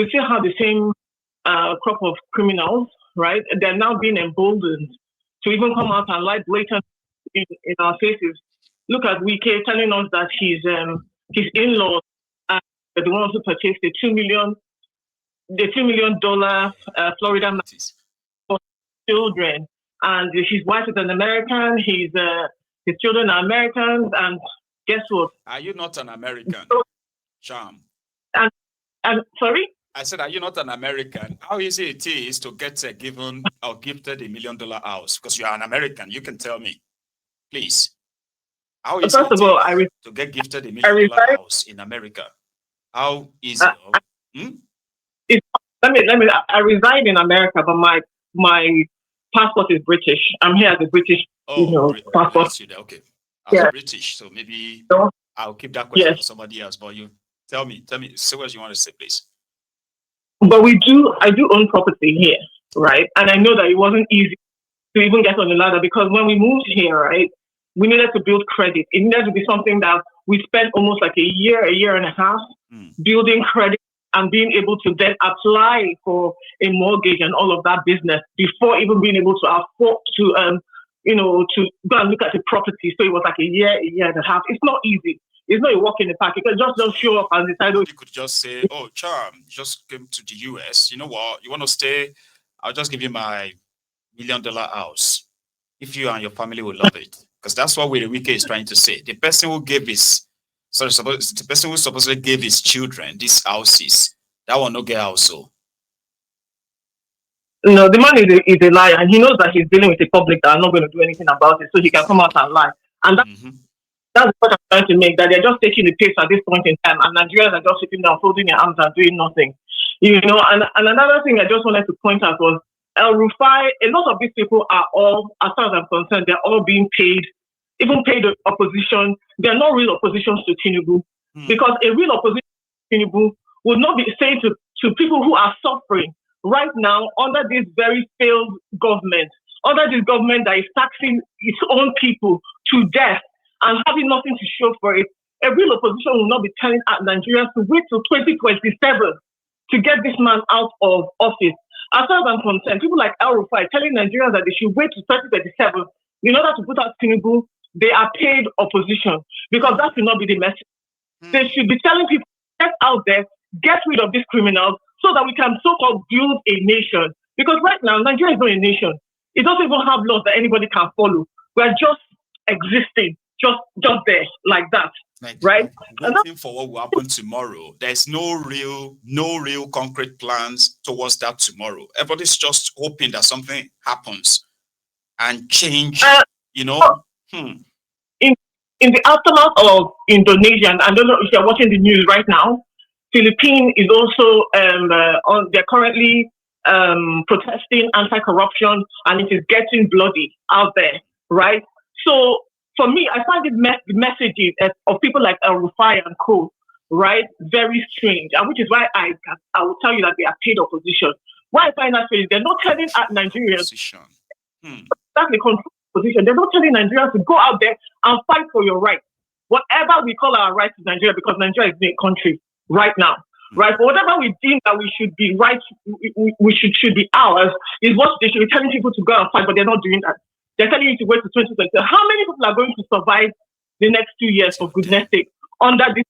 we still have the same crop of criminals, right? They're now being emboldened to even come out and lie blatant in our faces. Look at Wike telling us that his in-laws are the ones who purchased the $2 million Florida man for children, and his wife is an American. His children are Americans, and guess what? Are you not an American, Charm? And sorry. I said, are you not an American? How easy it is to get given or gifted $1 million house? Because you are an American. You can tell me, please. How easy First of all, to get gifted $1 million house in America? How easy? I reside in America, but my passport is British. I'm here as a British, passport. Okay. I'm British, so maybe I'll keep that question for somebody else. But you tell me, say what you want to say, please. But I do own property here, right? And I know that it wasn't easy to even get on the ladder, because when we moved here, right, we needed to build credit. It needed to be something that we spent almost like a year and a half building credit and being able to then apply for a mortgage and all of that business before even being able to afford to to go and look at the property. So it was like a year and a half. It's not easy. It's not a walk in the park. You can just don't show up and decide. You could just say, "Oh, Charm, you just came to the US. You know what? You want to stay? I'll just give you my $1 million house. If you and your family will love it." Because that's what Wike is trying to say. The person who gave the person who supposedly gave his children these houses, that will not get house. So. No, the man is a liar, and he knows that he's dealing with a public that are not going to do anything about it, so he can come out and lie. And that's what I'm trying to make, that they're just taking the pace at this point in time, and Nigerians are just sitting down, folding their arms and doing nothing. And another thing I just wanted to point out was El Rufai. A lot of these people are all, as far as I'm concerned, they're all being paid, even paid opposition. They're not real oppositions to Tinubu, because a real opposition to Tinubu would not be saying to people who are suffering right now under this very failed government, under this government that is taxing its own people to death and having nothing to show for it. A real opposition will not be telling Nigerians to wait till 2027 to get this man out of office. As far as I'm concerned, people like El Rufai telling Nigerians that they should wait till 2027 in order to put out Tinubu, they are paid opposition, because that should not be the message. They should be telling people, get out there, get rid of these criminals, so that we can so-called build a nation. Because right now, Nigeria is not a nation. It doesn't even have laws that anybody can follow. We're just existing, just there, like that. Right? Waiting for what will happen tomorrow. There's no real concrete plans towards that tomorrow. Everybody's just hoping that something happens and change, In the aftermath of Indonesia, and I don't know if you're watching the news right now, Philippines is also they're currently protesting anti-corruption, and it is getting bloody out there, right? So for me, I find the messages of people like El Rufai and Koolu, right, very strange, and which is why I will tell you that they are paid opposition. Why I find that strange, they're not telling Nigerians that's the control position. They're not telling Nigerians to go out there and fight for your rights, whatever we call our rights in Nigeria, because Nigeria is a country right now, right? But whatever we deem that we should be right, we should be ours, is what they should be telling people to go and fight, but they're not doing that. They're telling you to wait to 2020. How many people are going to survive the next 2 years, for goodness sake, under this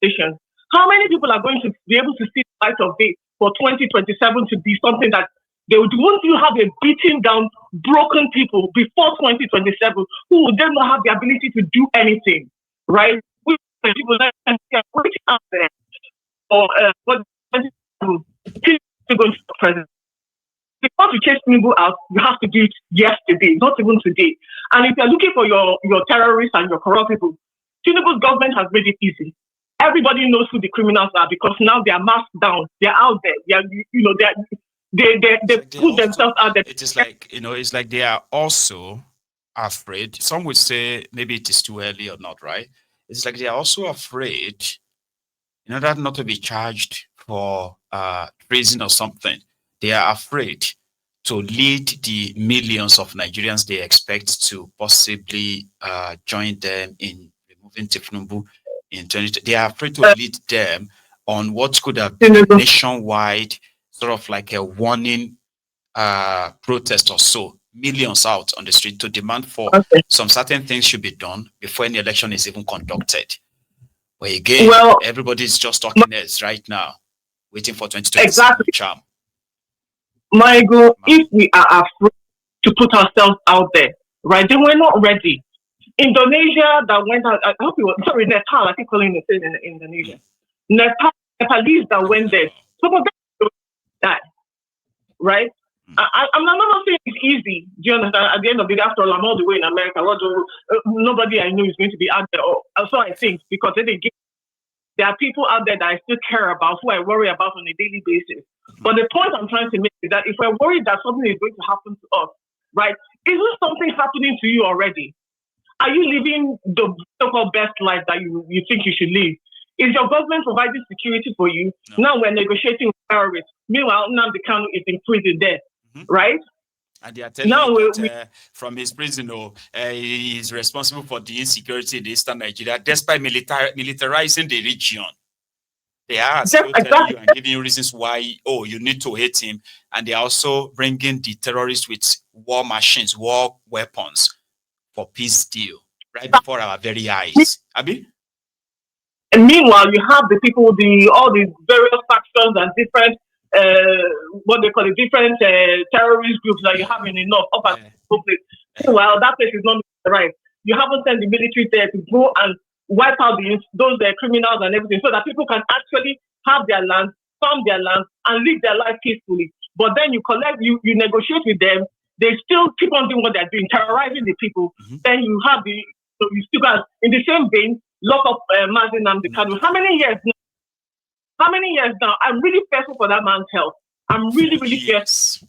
situation? How many people are going to be able to see the light of day for 2027 to be something that they would? Won't you have a beaten down, broken people before 2027 who would then not have the ability to do anything, right? People that are waiting out there or what to go into the president. Before you chase Tinubu out, you have to do it yesterday, not even today. And if you're looking for your terrorists and your corrupt people, Tinubu's government has made it easy. Everybody knows who the criminals are, because now they are masked down. They're out there. They put themselves out there. It is like, it's like they are also afraid. Some would say maybe it is too early or not, right? It's like they are also afraid, in order not to be charged for treason or something. They are afraid to lead the millions of Nigerians they expect to possibly join them in removing Tinubu in 2020. They are afraid to lead them on what could have been a nationwide sort of like a warning protest or so, millions out on the street to demand for some certain things should be done before any election is even conducted. But again, everybody's just talking heads right now, waiting for 2027 charm. Maiyegun, if we are afraid to put ourselves out there, right, then we're not ready. Indonesia that went out, I hope it was, sorry, Nepal, I keep calling it in Indonesia. Nepalese that went there, some of them died, right? I'm not saying it's easy. Do you understand? At the end of the day, after all, I'm all the way in America. Nobody I know is going to be out there. So I think, because there are people out there that I still care about, who I worry about on a daily basis. But the point I'm trying to make is that if we're worried that something is going to happen to us, right, isn't something happening to you already? Are you living the so-called best life that you think you should live? Is your government providing security for you? No. Now we're negotiating with terrorists. Meanwhile, Nnamdi Kanu is in prison there, right? And they are telling you that from his prison, he is responsible for the insecurity in eastern Nigeria, despite militarizing the region. They are still telling you and giving you reasons why, you need to hate him. And they are also bringing the terrorists with war machines, war weapons for peace deal right before our very eyes. Abi? And meanwhile, you have the people, all these various factions and different, what they call it, different terrorist groups that you have in the north, up at the place. Meanwhile, that place is not right. You haven't sent the military there to go and wipe out those criminals and everything, so that people can actually have their land, farm their land, and live their life peacefully. But then you negotiate with them. They still keep on doing what they're doing, terrorizing the people. Then you have you still got, in the same vein, lock up Mazi Nnamdi Kanu. How many years now? I'm really fearful for that man's health. I'm really, really fearful.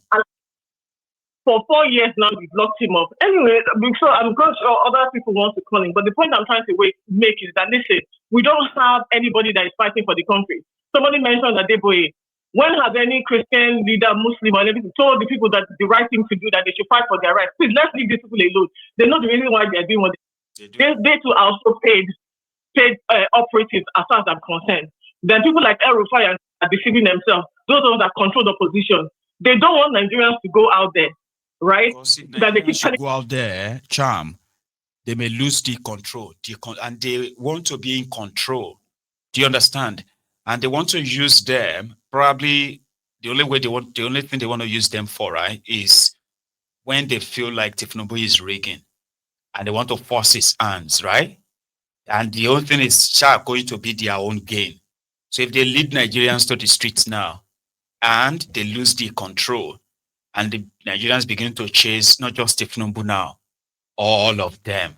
For 4 years now, we've locked him up. Anyway, so I'm sure other people want to call him. But the point I'm trying to make is that, listen, we don't have anybody that is fighting for the country. Somebody mentioned that Deboye. When has any Christian leader, Muslim, or anything told the people that the right thing to do, that they should fight for their rights? Please, let's leave these people alone. They know the reason why they're doing what they do. They too are also paid operatives, as far as I'm concerned. Then people like El Rufai are deceiving themselves. Those ones that control the opposition. They don't want Nigerians to go out there, right? That they keep go out there, charm. They may lose the control, and they want to be in control. Do you understand? And they want to use them. Probably the only thing they want to use them for, right, is when they feel like Tifnubu is rigging, and they want to force his hands, right? And the only thing is going to be their own gain. So if they lead Nigerians to the streets now, and they lose the control, and the Nigerians begin to chase not just Tifnubu now, all of them.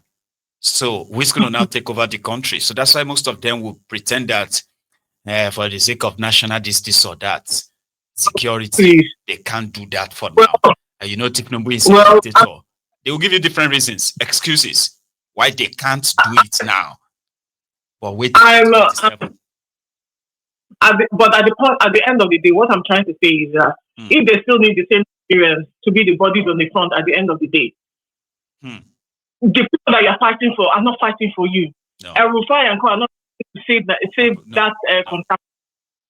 So who's going to now take over the country? So that's why most of them will pretend that for the sake of national this or that security, they can't do that for now. Tifnubu is a dictator. They will give you different reasons, excuses why they can't do it now. But wait. But at the end of the day, what I'm trying to say is that if they still need the same experience to be the bodies on the front at the end of the day, the people that you're fighting for are not fighting for you. El Rufai and Co are not to save that contract.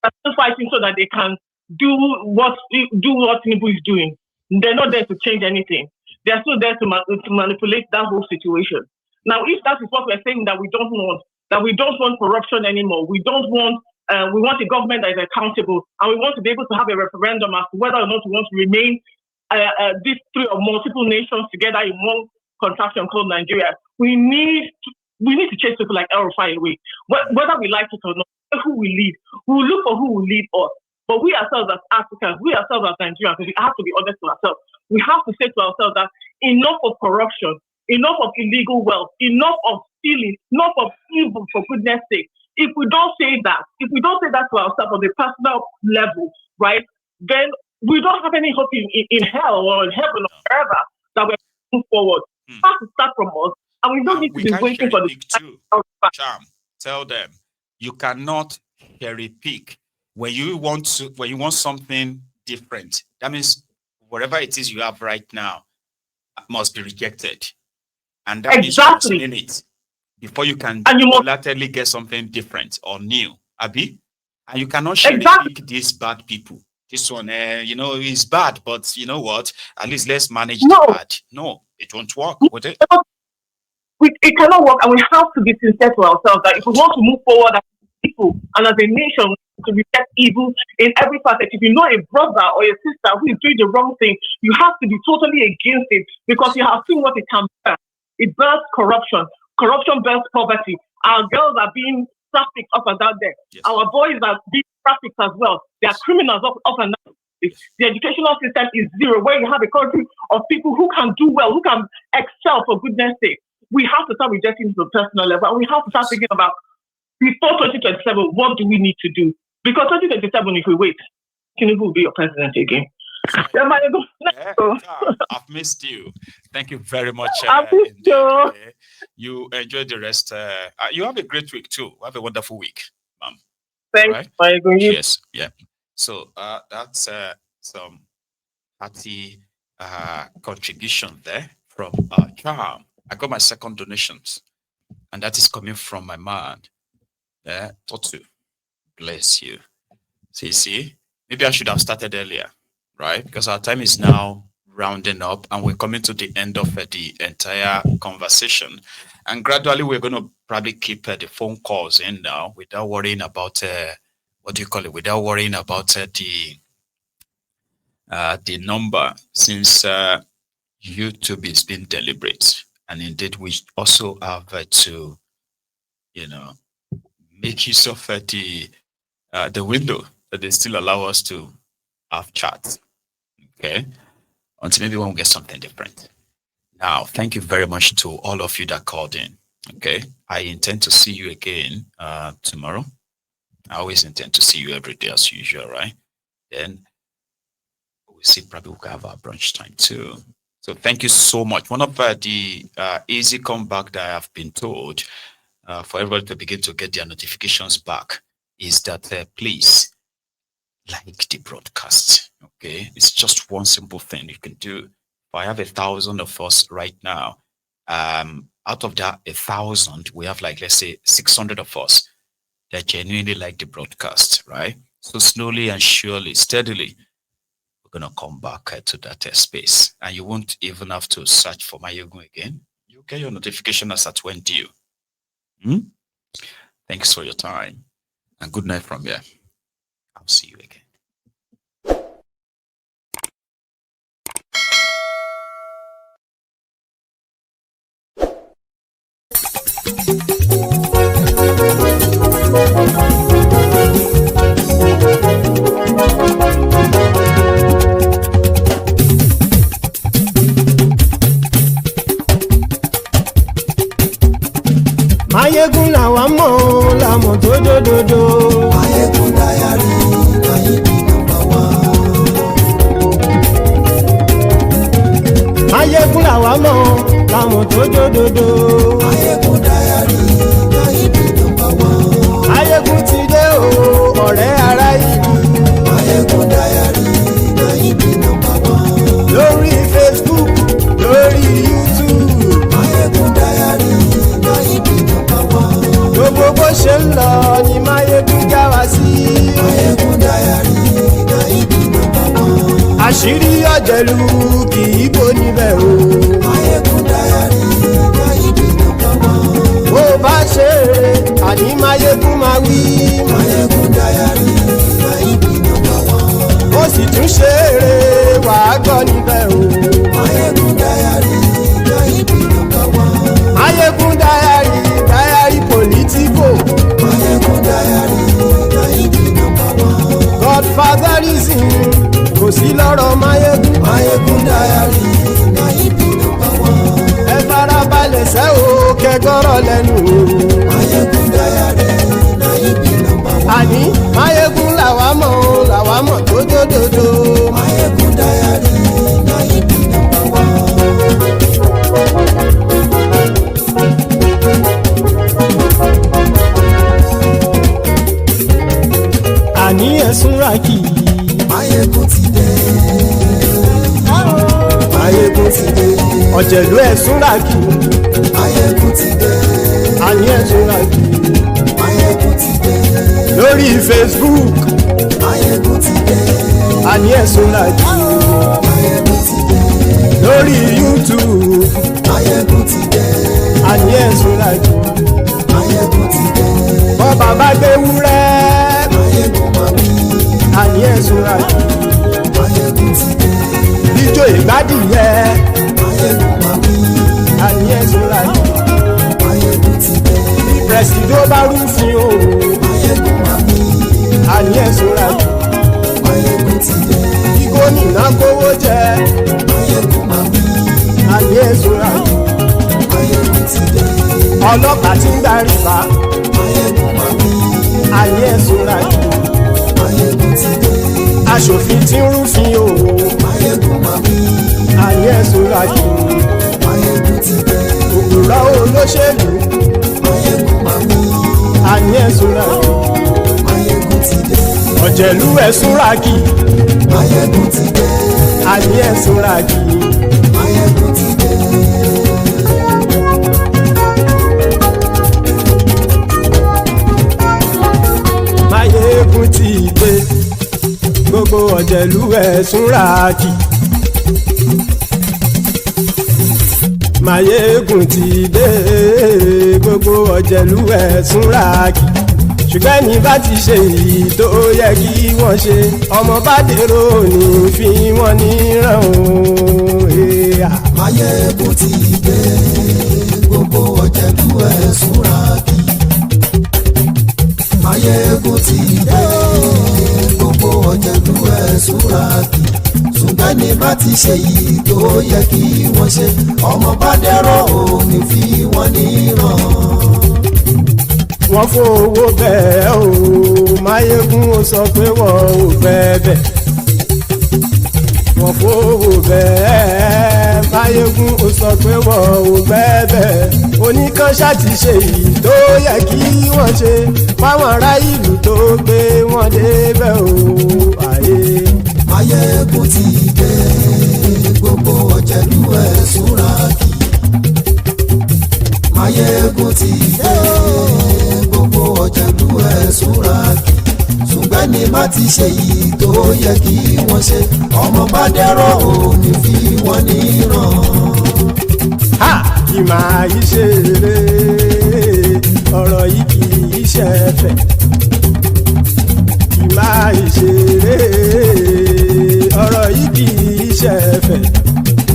They're still fighting so that they can do what Tinubu is doing. They're not there to change anything. They're still there to manipulate that whole situation. Now, if that is what we're saying, that we don't want corruption anymore, we want a government that is accountable, and we want to be able to have a referendum as to whether or not we want to remain these three or multiple nations together in one contraction called Nigeria. We need to chase people like El Rufai away. Whether we like it or not, who we lead. We will look for who will lead us. But we ourselves as Africans, we ourselves as Nigerians, we have to be honest to ourselves. We have to say to ourselves that enough of corruption, enough of illegal wealth, enough of stealing, enough of evil, for goodness sake. If we don't say that to ourselves on the personal level, right, then we don't have any hope in hell or in heaven or wherever that we're moving forward. It has to start from us, and we don't need to be waiting for the charm. Tell them you cannot cherry pick when you want something different. That means whatever it is you have right now must be rejected, and that means you must mean it before you can unilaterally get something different or new. Abi, And you cannot cherry pick these bad people. This one, is bad, but you know what? At least let's manage the bad. No, it won't work, would it? It cannot work, and we have to be sincere to ourselves that if we want to move forward as people and as a nation to reject evil in every facet, if you know a brother or a sister who is doing the wrong thing, you have to be totally against it because you have seen what it can bear. It births corruption. Corruption births poverty. Our girls are being trafficked up and down there. Yes. Our boys are being trafficked as well. They are criminals up and down. The educational system is zero, where you have a country of people who can do well, who can excel for goodness sake. We have to start rejecting the personal level, and we have to start thinking about, before 2027, what do we need to do? Because 2027, if we wait, Tinubu will be your president again. I've missed you. Thank you very much. You enjoy the rest. You have a great week too. Have a wonderful week, ma'am. Thanks, Maiyegun. Yes, yeah. So that's some hearty contribution there from Charm. I got my second donations, and that is coming from my man. Totu. Bless you. See, maybe I should have started earlier, right? Because our time is now rounding up, and we're coming to the end of the entire conversation. And gradually, we're going to probably keep the phone calls in now without worrying about without worrying about the number, since YouTube is being deliberate. And indeed, we also have to, make use of the window that they still allow us to have chats. Okay, until maybe when we get something different. Now, thank you very much to all of you that called in. Okay, I intend to see you again tomorrow. I always intend to see you every day as usual, right? Then we'll see, probably we'll have our brunch time too. So thank you so much. One of the easy comeback that I have been told for everybody to begin to get their notifications back is that please like the broadcast. Okay, it's just one simple thing you can do. If I have 1,000 of us right now, out of that 1,000, we have, like, let's say 600 of us that genuinely like the broadcast, right? So slowly and surely, steadily, we're gonna come back to that space, and you won't even have to search for Maiyegun again. You get your notification as at when due. Thanks for your time, and good night from here. I'll see you again. Maiyegun làwa mọ̀ làmọ̀ tó dòdòdò. Maiyegun Diary, Maiyegun number one. Maiyegun làwa mọ̀ làmọ̀ tó dòdòdò. Maiyegun Diary, Maiyegun number one. Maiyegun ti dé o, ọ̀rẹ́ ará ìlú. Maiyegun Diary, Maiyegun number one. Lórí Facebook, lórí YouTube. Maiyegun Diary, Maiyegun number one. Gbogbo bó ṣe ń lọ ni Maiyegun já wa sí. Maiyegun Diary, Maiyegun number one. Àṣírí ọ̀jẹ̀lú kì í bò níbẹ̀ o. Maiyegun Diary, Maiyegun number one. Bó bá ṣe eré, àní Maiyegun máa wí. Maiyegun Diary, Maiyegun number one. Ó sì tún ṣe eré, wàá gbọ́ níbẹ̀ o. Maiyegun Diary, Maiyegun number one. Maiyegun Diary, Diary Politico. Maiyegun Diary, Maiyegun number one. Godfatherism kò sí lọ́rọ̀ Maiyegun. Maiyegun Diary, Maiyegun number one. Ẹ farabalẹ̀ sẹ́ o, kẹgọ́rọ̀ lẹ́nu o. Maiyegun Diary, Maiyegun number one. Àní Maiyegun làwa mọ̀ tó dòdòdò. Maiyegun Diary, Maiyegun number one. Àní ẹ̀sùn ràkì. Maiyegun ti dé. Maiyegun ti dé. Ọ̀jẹ̀lú ẹ̀sùn ràkì. Maiyegun ti dé. Àní ẹ̀sùn ràkì. Maiyegun ti dé. lórí Facebook Maiyegun ti dé. àní ẹ̀sùn làjì Maiyegun ti dé. lórí YouTube Maiyegun ti dé. àní ẹ̀sùn làjì Maiyegun ti dé. bọ́ bàbá gbé wúrẹ́ Maiyegun máa wí. àní ẹ̀sùn làjì Maiyegun ti dé. ijó ìgbádìyẹ Maiyegun máa wí. àní ẹ̀sùn làjì Maiyegun ti dé. pẹ̀sìdó bá rúfin o Maiyegun máa wí. àní ẹ̀sùn làjì Maiyegun ti dé. kí gómìnà kówó jẹ Maiyegun máa wí. àní ẹ̀sùn làjì Maiyegun ti dé. ọlọ́pàá tí ń darí bá Maiyegun máa wí. àní ẹ̀sùn làjì Maiyegun ti dé. aṣòfin tí ń rúfin o Maiyegun máa wí. àní ẹ̀sùn làjì Maiyegun ti dé. òkúrọ̀ olóṣèlú Maiyegun máa wí. àní ẹ̀sùn làjì Maiyegun ti dé. ọ̀jẹ̀lú ẹ̀sùn ràgì Maiyegun ti dé. àní ẹ̀sùn ràgì Maiyegun ti dé. Maiyegun ti dé gbogbo ọ̀jẹ̀lú ẹ̀sùn ràgì Maiyegun ti dé gbogbo ọ̀jẹ̀lú ẹ̀sùn ràgì ṣùgbọ́n ní bá ti ṣe èyí tó yẹ kí wọ́n ṣe ọmọ bá dèrò ní fi wọ́n níran òun èèyà. Maiyegun ti dé. Gbogbo ọ̀jẹ̀lú ẹ̀sùn ràgì. Maiyegun ti dé. Gbogbo ọ̀jẹ̀lú ẹ̀sùn ràgì. ṣùgbọ́n ní bá ti ṣe yìí tó yẹ kí wọ́n ṣe ọmọ bá dẹ́rọ̀ òní fi wọ́n níran. wọ́n fowó bẹ́ẹ̀ o Maiyegun ó sọ pé wọ́n ò fẹ́ bẹ́ẹ̀ wọ́n fowó bẹ́ẹ̀ Maiyegun ó sọ pé wọ́n ò fẹ́ bẹ́ẹ̀ oníkanṣá ti ṣe yìí tó yẹ kí wọ́n ṣe fáwọn ará ìlú tó gbé wọn débẹ̀ o àyè. Maiyegun ti dé gbogbo ọ̀jẹ̀lú ẹ̀ súnra kì. Maiyegun ti dé gbogbo ọ̀jẹ̀lú ẹ̀ súnra kì. ṣùgbọ́n ní má ti ṣe yìí tó yẹ kí wọ́n ṣe ọmọ bá dẹ́rọ̀ òní fi wọ́n níran. ha kì máa yí ṣe eré ọ̀rọ̀ yìí kì í ṣe ẹ̀fẹ̀ kì máa yí ṣe eré ọ̀rọ̀ yìí kì í ṣe ẹ̀fẹ̀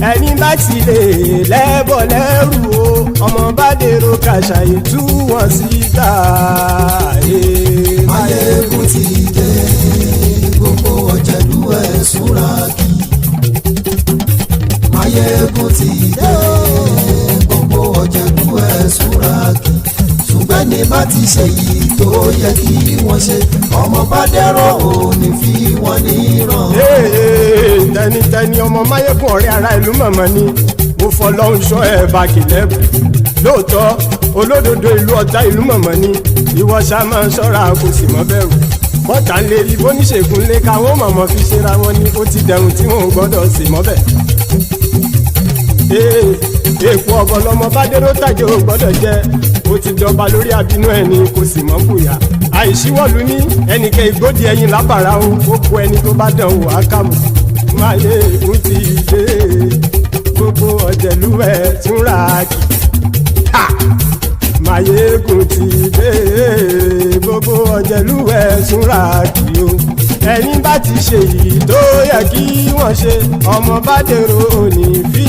ẹni bá ti lè lẹ́bọ̀ lẹ́rù o ọmọ bá dèrò kàṣà ìtú wọn síta. Maiyegun ti dé gbogbo ọ̀jẹ̀lú ẹ̀ súnra kì. Maiyegun ti dé gbogbo ọ̀jẹ̀lú ẹ̀ súnra kì. ṣùgbọ́n ní bá ti ṣe yìí tó yẹ kí wọ́n ṣe ọmọ bá dẹ́rọ̀ òní fi wọ́n níran. tẹnitẹni ọmọ Maiyegun ọ̀rẹ́ ara ìlú mọ̀mọ́ ni mo fọlọ́hún ṣọ́ ẹ̀ bá kìlẹ́bù lóòótọ́ olódodo ìlú ọ̀tá ìlú mọ̀mọ́ ni ìwọ ṣá máa ń ṣọ́ra kò sì mọ́ bẹ̀rù bọ́tà ń lè rí bóníṣègùn lé káwọn mọ̀mọ́ fi ṣera wọn ni ó ti dẹ̀hùn tí wọn ò gbọ́dọ̀ sì mọ́ bẹ̀. èèpo ọ̀bọ lọmọ bá dérò tàjẹ́ ò gbọ́dọ̀ jẹ́ ó ti jọba lórí àbínú ẹni kò sì mọ́ bùyà àìsíwọ́lu ní ẹnìkẹ́ ìgbódì ẹyin lábàrá o ó kó ẹni tó bá dán wò á kàmù. Maiyegun ti dé gbogbo ọ̀jẹ̀lú ẹ̀ túnra kì. Maiyegun ti dé gbogbo ọ̀jẹ̀lú ẹ̀ túnra kì o ẹni bá ti ṣe yìí tó yẹ kí wọ́n ṣe ọmọ bá dèrò òní fi